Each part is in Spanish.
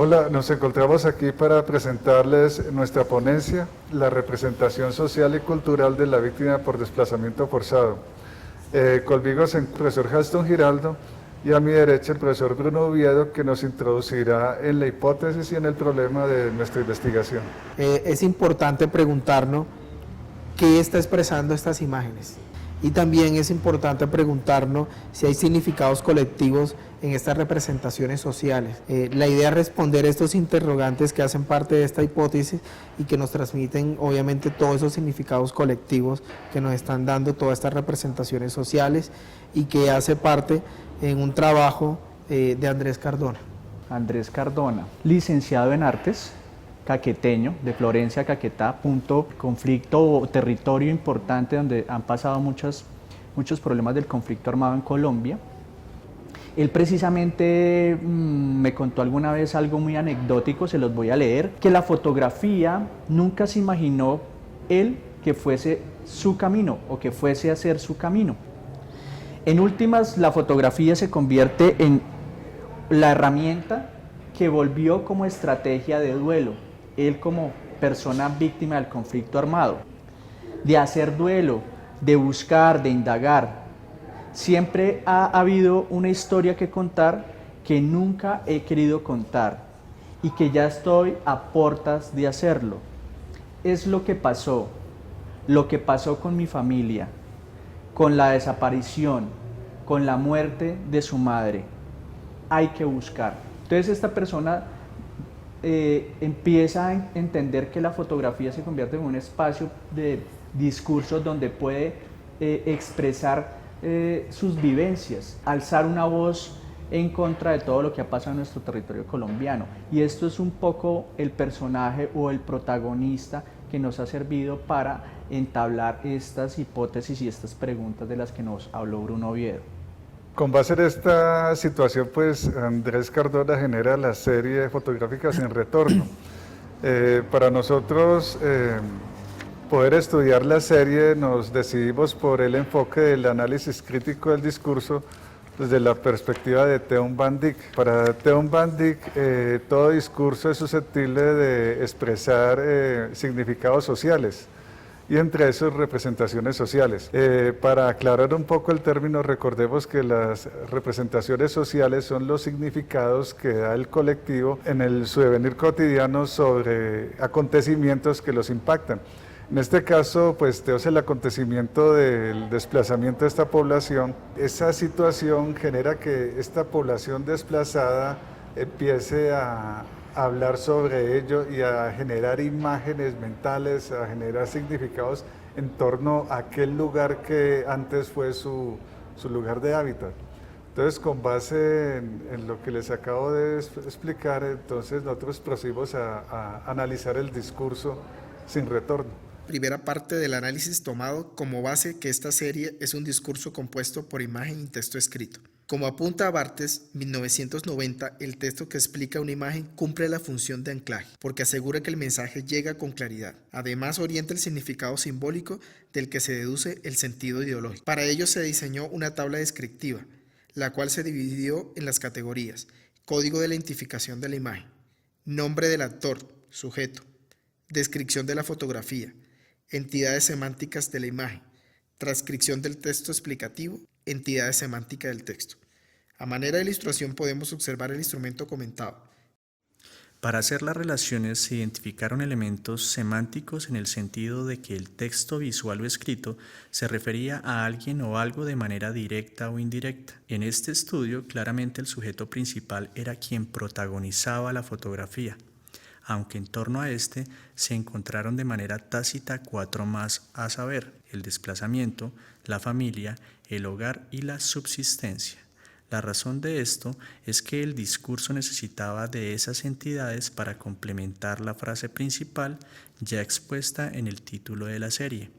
Hola, nos encontramos aquí para presentarles nuestra ponencia, la representación social y cultural de la víctima por desplazamiento forzado. Conmigo se encuentra el profesor Halston Giraldo y a mi derecha el profesor Bruno Oviedo, que nos introducirá en la hipótesis y en el problema de nuestra investigación. Es importante preguntarnos qué está expresando estas imágenes. Y también es importante preguntarnos si hay significados colectivos en estas representaciones sociales. La idea es responder estos interrogantes que hacen parte de esta hipótesis y que nos transmiten obviamente todos esos significados colectivos que nos están dando todas estas representaciones sociales y que hace parte en un trabajo de Andrés Cardona. Andrés Cardona, licenciado en Artes, caqueteño, de Florencia, Caquetá, conflicto o territorio importante donde han pasado muchos problemas del conflicto armado en Colombia. Él precisamente me contó alguna vez algo muy anecdótico, se los voy a leer, que la fotografía nunca se imaginó él que fuese su camino o que fuese a hacer su camino. En últimas, la fotografía se convierte en la herramienta que volvió como estrategia de duelo. Él como persona víctima del conflicto armado, de hacer duelo, de buscar, de indagar. Siempre ha habido una historia que contar que nunca he querido contar y que ya estoy a puertas de hacerlo. Es lo que pasó con mi familia, con la desaparición, con la muerte de su madre. Hay que buscar. Entonces esta persona empieza a entender que la fotografía se convierte en un espacio de discursos donde puede expresar sus vivencias, alzar una voz en contra de todo lo que ha pasado en nuestro territorio colombiano. Y esto es un poco el personaje o el protagonista que nos ha servido para entablar estas hipótesis y estas preguntas de las que nos habló Bruno Oviedo. Con base en esta situación, pues Andrés Cardona genera la serie fotográfica Sin Retorno. Para nosotros poder estudiar la serie nos decidimos por el enfoque del análisis crítico del discurso desde la perspectiva de Theun Van Dyck. Para Theun Van Dyck todo discurso es susceptible de expresar significados sociales, y entre esos representaciones sociales. Para aclarar un poco el término, recordemos que las representaciones sociales son los significados que da el colectivo en su devenir cotidiano sobre acontecimientos que los impactan. En este caso, pues tenemos el acontecimiento del desplazamiento de esta población. Esa situación genera que esta población desplazada empiece a hablar sobre ello y a generar imágenes mentales, a generar significados en torno a aquel lugar que antes fue su lugar de hábitat. Entonces, con base en lo que les acabo de explicar, entonces nosotros procedimos a analizar el discurso Sin Retorno. Primera parte del análisis tomado como base que esta serie es un discurso compuesto por imagen y texto escrito. Como apunta Barthes, 1990, el texto que explica una imagen cumple la función de anclaje, porque asegura que el mensaje llega con claridad. Además, orienta el significado simbólico del que se deduce el sentido ideológico. Para ello se diseñó una tabla descriptiva, la cual se dividió en las categorías: código de la identificación de la imagen, nombre del actor, sujeto, descripción de la fotografía, entidades semánticas de la imagen, transcripción del texto explicativo, entidades semánticas del texto. A manera de ilustración podemos observar el instrumento comentado. Para hacer las relaciones se identificaron elementos semánticos en el sentido de que el texto visual o escrito se refería a alguien o algo de manera directa o indirecta. En este estudio, claramente el sujeto principal era quien protagonizaba la fotografía, aunque en torno a este se encontraron de manera tácita 4 más, a saber, el desplazamiento, la familia, el hogar y la subsistencia. La razón de esto es que el discurso necesitaba de esas entidades para complementar la frase principal ya expuesta en el título de la serie.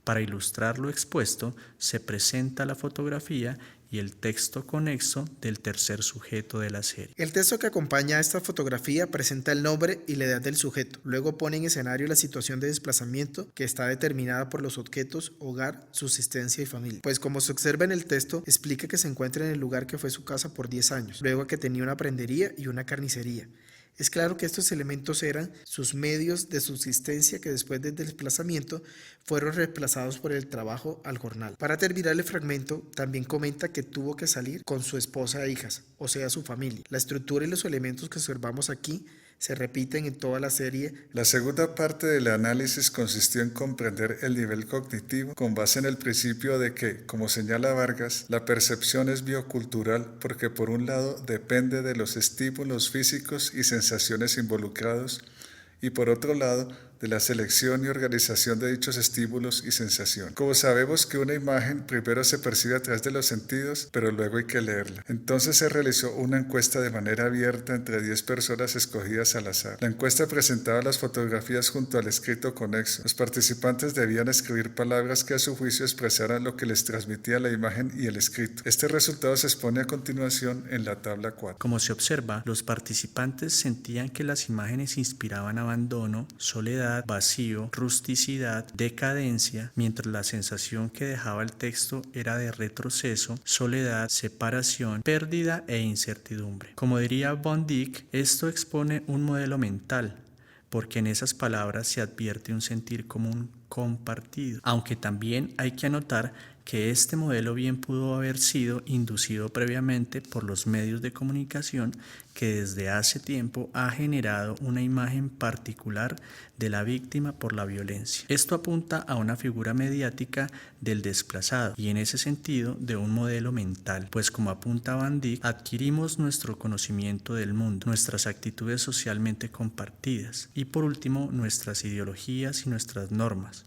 Para ilustrar lo expuesto, se presenta la fotografía y el texto conexo del tercer sujeto de la serie. El texto que acompaña a esta fotografía presenta el nombre y la edad del sujeto. Luego pone en escenario la situación de desplazamiento que está determinada por los objetos hogar, subsistencia y familia. Pues como se observa en el texto, explica que se encuentra en el lugar que fue su casa por 10 años, luego que tenía una prendería y una carnicería. Es claro que estos elementos eran sus medios de subsistencia que después del desplazamiento fueron reemplazados por el trabajo al jornal. Para terminar el fragmento, también comenta que tuvo que salir con su esposa e hijas, o sea, su familia. La estructura y los elementos que observamos aquí se repiten en toda la serie. La segunda parte del análisis consistió en comprender el nivel cognitivo con base en el principio de que, como señala Vargas, la percepción es biocultural porque por un lado depende de los estímulos físicos y sensaciones involucrados y por otro lado de la selección y organización de dichos estímulos y sensaciones. Como sabemos que una imagen primero se percibe a través de los sentidos, pero luego hay que leerla. Entonces se realizó una encuesta de manera abierta entre 10 personas escogidas al azar. La encuesta presentaba las fotografías junto al escrito conexo. Los participantes debían escribir palabras que a su juicio expresaran lo que les transmitía la imagen y el escrito. Este resultado se expone a continuación en la tabla 4. Como se observa, los participantes sentían que las imágenes inspiraban abandono, soledad, vacío, rusticidad, decadencia, mientras la sensación que dejaba el texto era de retroceso, soledad, separación, pérdida e incertidumbre. Como diría von Dijk, esto expone un modelo mental, porque en esas palabras se advierte un sentir común compartido, aunque también hay que anotar que este modelo bien pudo haber sido inducido previamente por los medios de comunicación que desde hace tiempo ha generado una imagen particular de la víctima por la violencia. Esto apunta a una figura mediática del desplazado y en ese sentido de un modelo mental, pues como apunta Van Dijk, adquirimos nuestro conocimiento del mundo, nuestras actitudes socialmente compartidas y por último nuestras ideologías y nuestras normas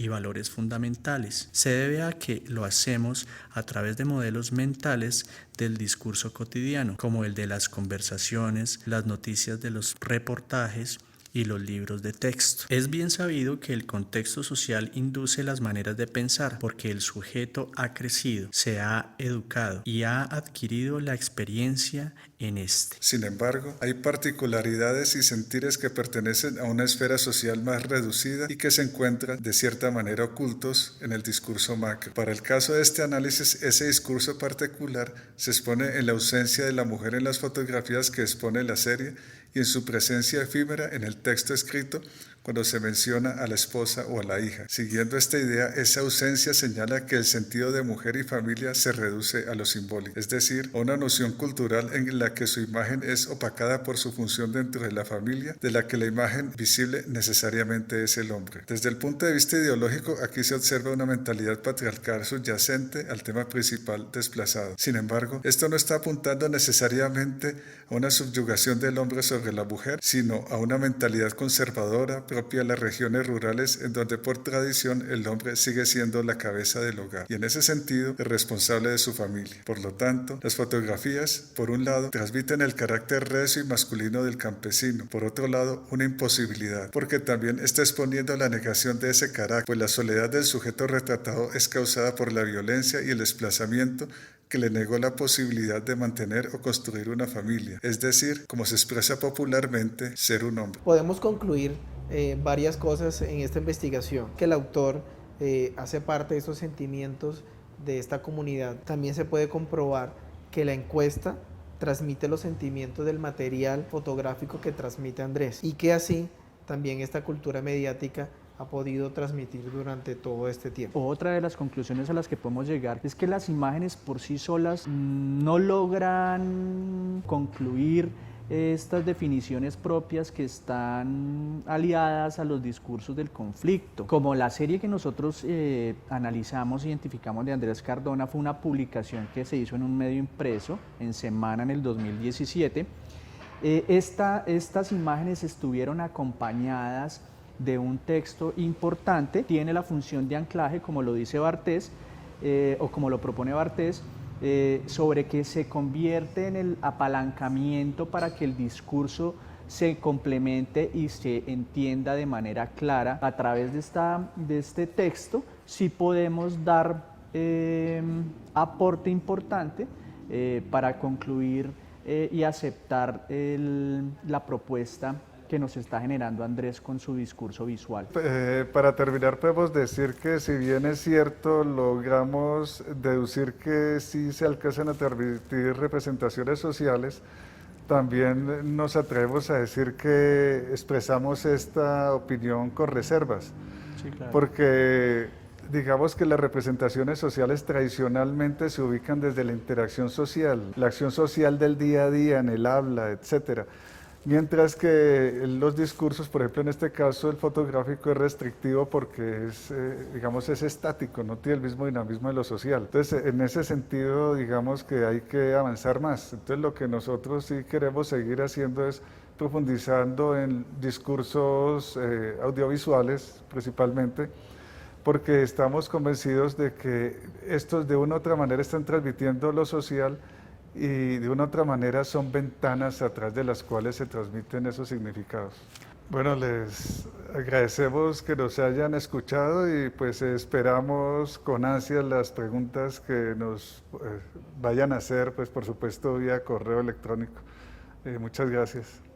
y valores fundamentales. Se debe a que lo hacemos a través de modelos mentales del discurso cotidiano, como el de las conversaciones, las noticias de los reportajes y los libros de texto. Es bien sabido que el contexto social induce las maneras de pensar porque el sujeto ha crecido, se ha educado y ha adquirido la experiencia en este. Sin embargo, hay particularidades y sentires que pertenecen a una esfera social más reducida y que se encuentran de cierta manera ocultos en el discurso macro. Para el caso de este análisis, ese discurso particular se expone en la ausencia de la mujer en las fotografías que expone la serie y en su presencia efímera en el texto escrito cuando se menciona a la esposa o a la hija. Siguiendo esta idea, esa ausencia señala que el sentido de mujer y familia se reduce a lo simbólico, es decir, a una noción cultural en la que su imagen es opacada por su función dentro de la familia, de la que la imagen visible necesariamente es el hombre. Desde el punto de vista ideológico, aquí se observa una mentalidad patriarcal subyacente al tema principal desplazado. Sin embargo, esto no está apuntando necesariamente a una subyugación del hombre sobre la mujer, sino a una mentalidad conservadora propia de las regiones rurales en donde por tradición el hombre sigue siendo la cabeza del hogar y en ese sentido el responsable de su familia. Por lo tanto, las fotografías, por un lado, transmiten el carácter recio y masculino del campesino, por otro lado, una imposibilidad, porque también está exponiendo la negación de ese carácter, pues la soledad del sujeto retratado es causada por la violencia y el desplazamiento que le negó la posibilidad de mantener o construir una familia, es decir, como se expresa popularmente, ser un hombre. Podemos concluir varias cosas en esta investigación, que el autor hace parte de esos sentimientos de esta comunidad. También se puede comprobar que la encuesta transmite los sentimientos del material fotográfico que transmite Andrés y que así también esta cultura mediática ha podido transmitir durante todo este tiempo. Otra de las conclusiones a las que podemos llegar es que las imágenes por sí solas no logran concluir estas definiciones propias que están aliadas a los discursos del conflicto. Como la serie que nosotros analizamos, identificamos de Andrés Cardona, fue una publicación que se hizo en un medio impreso, en Semana, en el 2017. Estas imágenes estuvieron acompañadas de un texto importante, tiene la función de anclaje, como lo dice Barthes, o como lo propone Barthes, sobre que se convierte en el apalancamiento para que el discurso se complemente y se entienda de manera clara. A través de este texto sí podemos dar aporte importante para concluir y aceptar la propuesta que nos está generando Andrés con su discurso visual. Para terminar, podemos decir que si bien es cierto, logramos deducir que sí se alcanzan a transmitir representaciones sociales, también nos atrevemos a decir que expresamos esta opinión con reservas, Sí, claro. porque digamos que las representaciones sociales tradicionalmente se ubican desde la interacción social, la acción social del día a día, en el habla, etcétera. Mientras que los discursos, por ejemplo en este caso el fotográfico es restrictivo porque es, digamos, es estático, no tiene el mismo dinamismo de lo social. Entonces en ese sentido digamos que hay que avanzar más. Entonces lo que nosotros sí queremos seguir haciendo es profundizando en discursos audiovisuales principalmente, porque estamos convencidos de que estos de una u otra manera están transmitiendo lo social y de una u otra manera son ventanas a través de las cuales se transmiten esos significados. Bueno, les agradecemos que nos hayan escuchado y pues esperamos con ansias las preguntas que nos vayan a hacer, pues por supuesto vía correo electrónico. Muchas gracias.